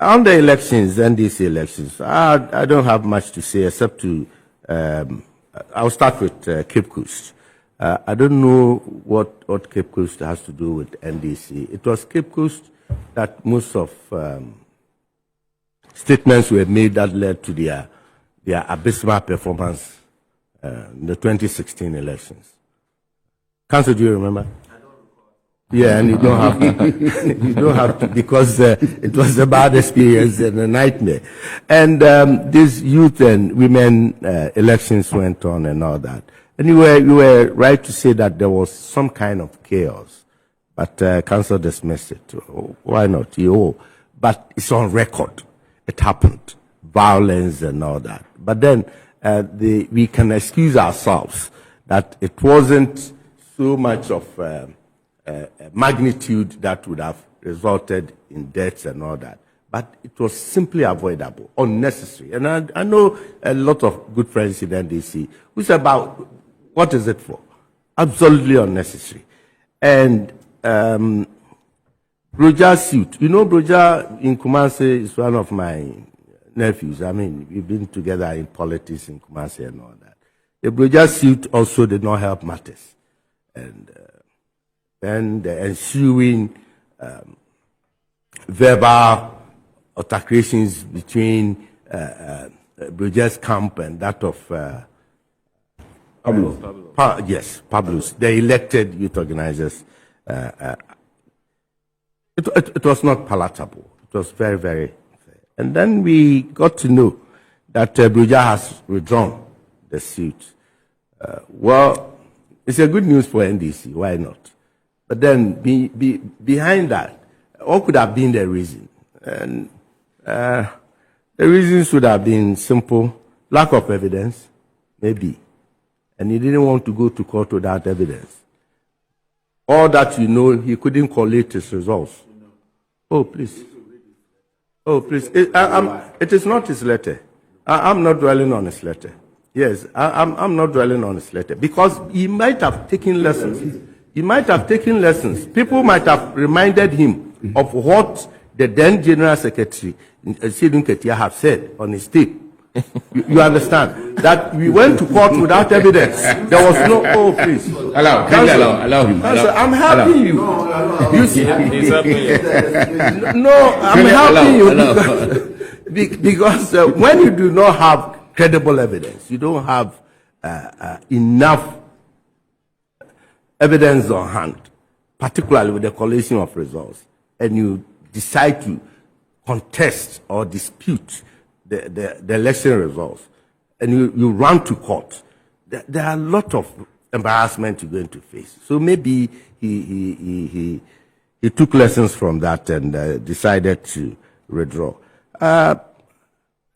On the elections, NDC elections, I don't have much to say except to, I'll start with Cape Coast. I don't know what Cape Coast has to do with NDC. It was Cape Coast that most of statements were made that led to their abysmal performance in the 2016 elections. Council, do you remember? Yeah, and you don't have to, you don't have to, because it was a bad experience and a nightmare. And these youth and women elections went on and all that. And you were right to say that there was some kind of chaos, but council dismissed it. Why not? But it's on record. It happened, violence and all that. But then we can excuse ourselves that it wasn't so much of magnitude that would have resulted in deaths and all that. But it was simply avoidable, unnecessary. And I know a lot of good friends in NDC who say about, what is it for? Absolutely unnecessary. And Broja's suit. You know, Broja in Kumasi is one of my nephews. I mean, we've been together in politics in Kumasi and all that. The Broja suit also did not help matters. And then the ensuing verbal altercations between Broja's camp and that of Pablo. Yes, Pablo's, the elected youth organizers. It was not palatable. It was very, very fair. And then we got to know that Broja has withdrawn the suit. Well, it's a good news for NDC. Why not? But then behind that, what could have been the reason? And the reasons would have been simple: lack of evidence, maybe. And he didn't want to go to court without evidence. All that you know, he couldn't collate his results. Oh, please. Oh, please. It is not his letter. I'm not dwelling on his letter. Yes, I'm not dwelling on his letter. Because he might have taken lessons. He might have taken lessons. People might have reminded him of what the then General Secretary, Asiedu Nketia, have said on his tape. You understand? That we went to court without evidence. There was no, oh, please. Allow him. I'm helping you. You see? No, I'm helping you because when you do not have credible evidence, you don't have enough evidence on hand, particularly with the collation of results, and you decide to contest or dispute the election results, and you run to court, there are a lot of embarrassment you're going to face. So maybe he took lessons from that and decided to withdraw. The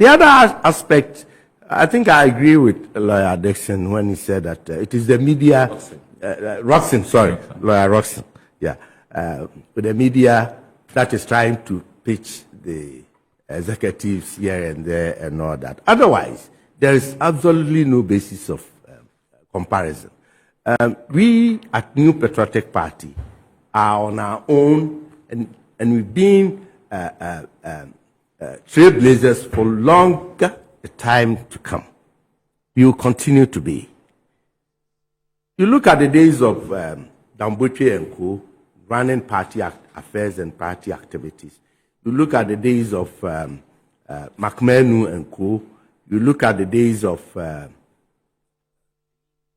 other aspect, I think I agree with Lawyer Dixon when he said that it is the media, Lawyer Roxon, yeah, with the media that is trying to pitch the executives here and there and all that. Otherwise, there is absolutely no basis of comparison. We at New Patriotic Party are on our own, and we've been trailblazers for longer the time to come. We will continue to be. You look at the days of Damboche and Co. running party affairs and party activities. You look at the days of McMenu and Co. You look at the days of far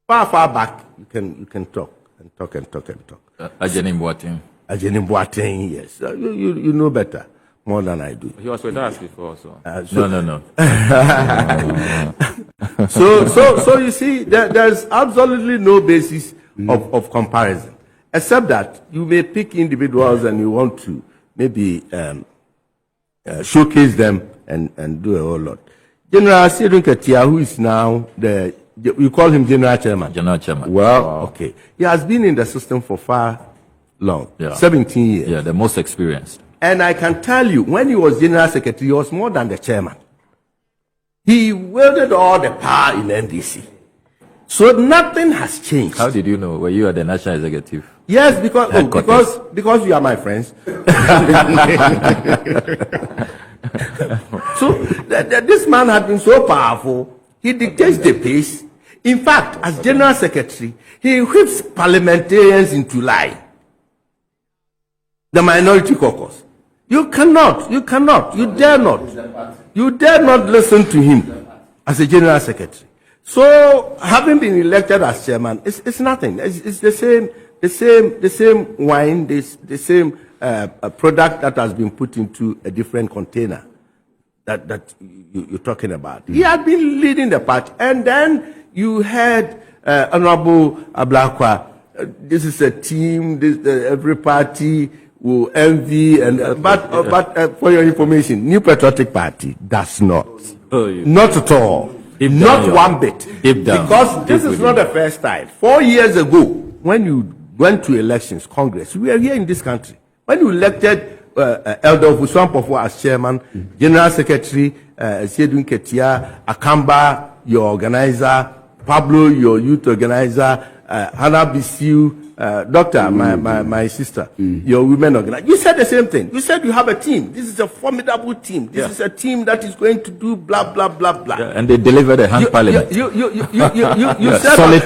back. You can talk and talk. Ajeni Boateng, yes. You know better, more than I do. He was with us before, so. No. So you see, there's absolutely no basis of comparison, except that you may pick individuals and you want to maybe showcase them and do a whole lot. General Asiedu Nketia, who is now you call him General Chairman? General Chairman. Well, okay. He has been in the system for far long, 17 years. Yeah, the most experienced. And I can tell you, when he was General Secretary, he was more than the chairman. He wielded all the power in NDC. So nothing has changed. How did you know? Were you at the national executive? Yes, because you are my friends. So this man had been so powerful, he dictates the pace. In fact, as General Secretary, he whips parliamentarians into line. The minority caucus. You cannot, you dare not listen to him as a General Secretary. So, having been elected as chairman, it's nothing. It's the same wine, the same product that has been put into a different container that you're talking about. He had been leading the party, and then you had Honorable Ablakwa. This is a team. Every party will envy, but for your information, New Patriotic Party does not. Not at all. Not one bit. Because this is not the first time. 4 years ago, when you went to elections, Congress, we were here in this country. When you elected Elder Ofosu Ampofo as chairman, General Secretary, Asiedu Nketia, Akamba, your organizer, Pablo, your youth organizer, Hannah Bisiu, Doctor, my sister, your women organizer. You said the same thing. You said you have a team. This is a formidable team. This is a team that is going to do blah, blah, blah, blah. Yeah, and they delivered a hand parliament. You said solid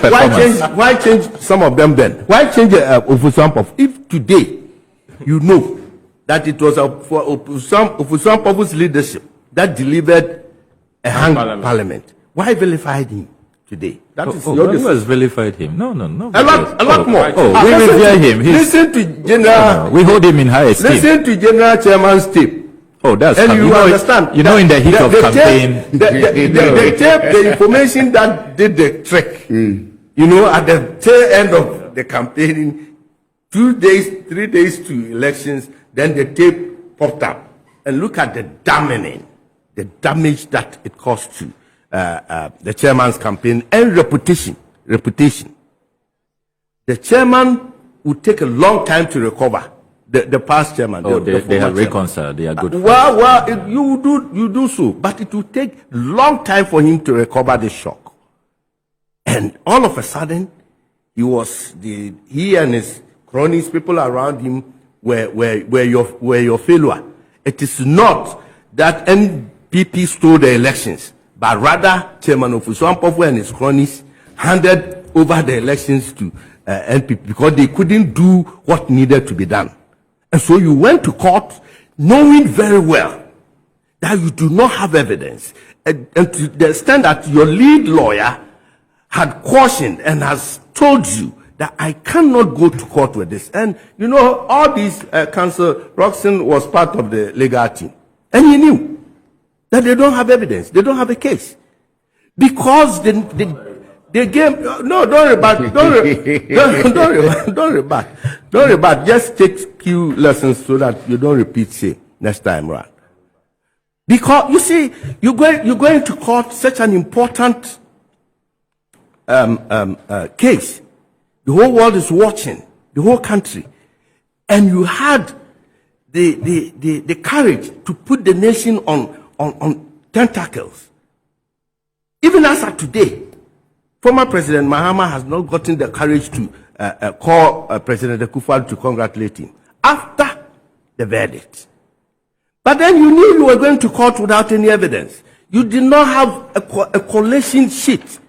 why change some of them then? Why change Ofosu Ampofo? If today you know that it was for Ofosu Ampofo's leadership that delivered a hand parliament, why vilify him today? That is who has vilified him? No. A lot more. We revere him. Listen to General. We hold him in high esteem. Listen to General Chairman's tape. Oh, that's and you understand. You know, in the heat of campaign, they tape the information that did the trick. You know, at the tail end of the campaigning, 2 days, 3 days to elections, then the tape popped up. And look at the damage that it caused to the chairman's campaign and reputation. The chairman would take a long time to recover. The past chairman. They have reconciled. They are good. You do so, but it will take long time for him to recover the shock. And all of a sudden, he and his cronies, people around him, were your failure. It is not that NPP stole the elections, but rather Chairman Ofosu Ampofo and his cronies handed over the elections to NPP because they couldn't do what needed to be done. And so you went to court knowing very well that you do not have evidence. And to the extent that your lead lawyer had cautioned and has told you that I cannot go to court with this. And you know, all these counsel, Roxanne was part of the legal team. And he knew that they don't have evidence. They don't have a case. Because the game, no, don't rebut, don't rebut. Just take few lessons so that you don't repeat same next time around. Because, you see, you're going to court such an important case. The whole world is watching, the whole country. And you had the courage to put the nation on tentacles. Even as of today, former President Mahama has not gotten the courage to call President Akufo-Addo to congratulate him after the verdict. But then you knew you were going to court without any evidence. You did not have a collation sheet.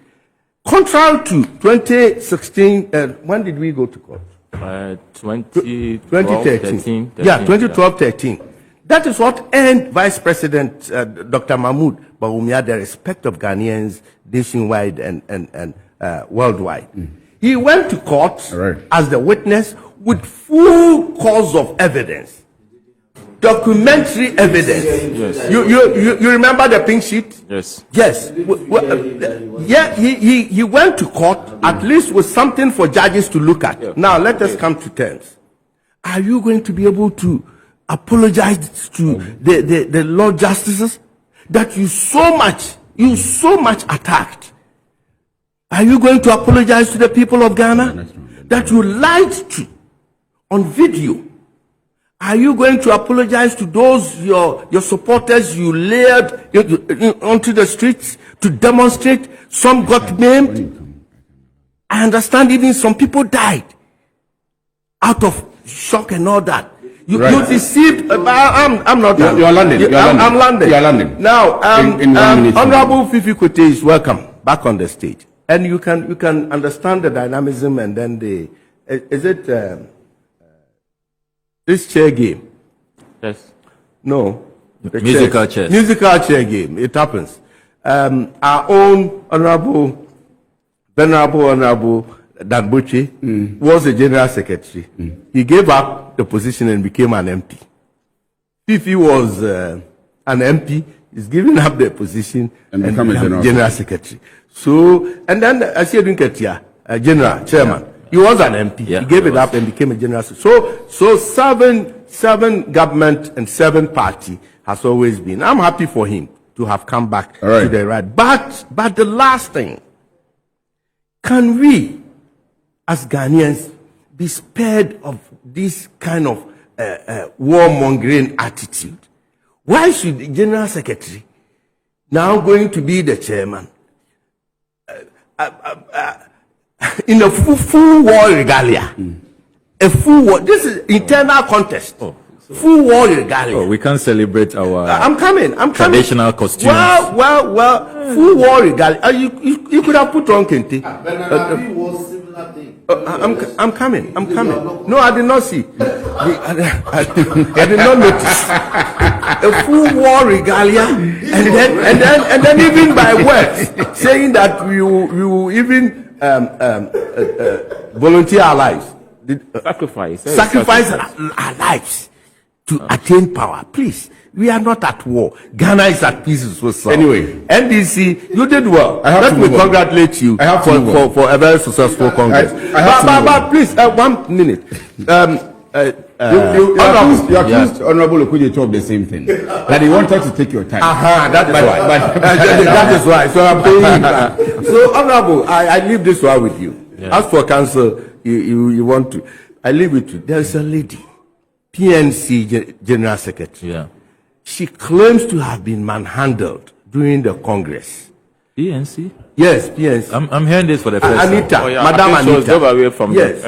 Contrary to 2016, when did we go to court? 2013. Yeah, 2012-13. That is what earned Vice President Dr. Mahmoud Bawumia the respect of Ghanaians nationwide and worldwide. He went to court as the witness with full cause of evidence. Documentary evidence. Yes. You remember the pink sheet? Yes. Yes. Yeah, he went to court at least with something for judges to look at. Yeah. Now let us come to terms. Are you going to be able to apologize to the Lord Justices that you so much attacked? Are you going to apologize to the people of Ghana that you lied to on video? Are you going to apologize to those your supporters you layered onto the streets to demonstrate? Some got maimed. I understand even some people died out of shock and all that. You Right. deceived. I'm not. You are landing. You are landing. I'm landing. You are landing. Now, In 1 minute. Honorable Fifi Kwete is welcome back on the stage, and you can understand the dynamism, and then is it this chair game? Yes. No. The Musical chairs. Musical chair game. It happens. Our own Venerable Honorable Danbuchi was the General Secretary. He gave up the position and became an MP. Fifi was an MP. He's given up the position And become a General Secretary. So, and then Asiedu Nketia, General Chairman, he was an MP. Yeah, he gave he it up and became a General Secretary. So seven government and 7 party has always been. I'm happy for him to have come back to the right. But the last thing, can we, as Ghanaians, be spared of this kind of warmongering attitude? Why should the General Secretary, now going to be the chairman, in a full war regalia, a full war, this is internal contest. Full war regalia. Oh, we can't celebrate our I'm coming. traditional costumes. Well, full war regalia. You could have put on Kente. Benarabi was similar thing. I'm coming. No, I did not see. I did not notice. A full war regalia, and then even by words saying that we will even volunteer our lives, sacrifice our lives to attain power. Please, we are not at war. Ghana is at peace with South. Anyway, NDC, you did well. Let me congratulate you for a very successful Congress. But please, 1 minute. You accused Honorable Okudzeto of the same thing. That he wanted to take your time. That is why. That is why. So I'm paying back. So, Honorable, I leave this one with you. Yeah. As for council, you want to. I leave it to you. There's a lady, PNC General Secretary. Yeah. She claims to have been manhandled during the Congress. PNC? Yes, PNC. I'm hearing this for the first time. Anita, Madam Anita. Yes,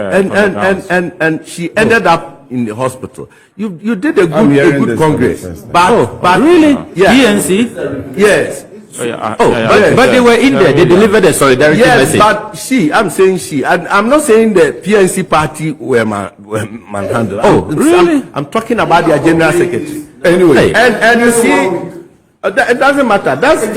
and she ended up in the hospital. You did a good Congress. But really? Yeah. PNC? Yes. But they were in there. They delivered a solidarity message. But I'm saying she. I'm not saying the PNC party were manhandled. Really? I'm talking about their General Secretary. Anyway. And you see, it doesn't matter. That's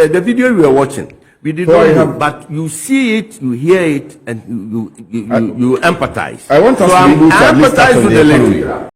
the video we were watching. We did not have, but you see it, you hear it, and you empathize. I want us to be able to empathize with the lady.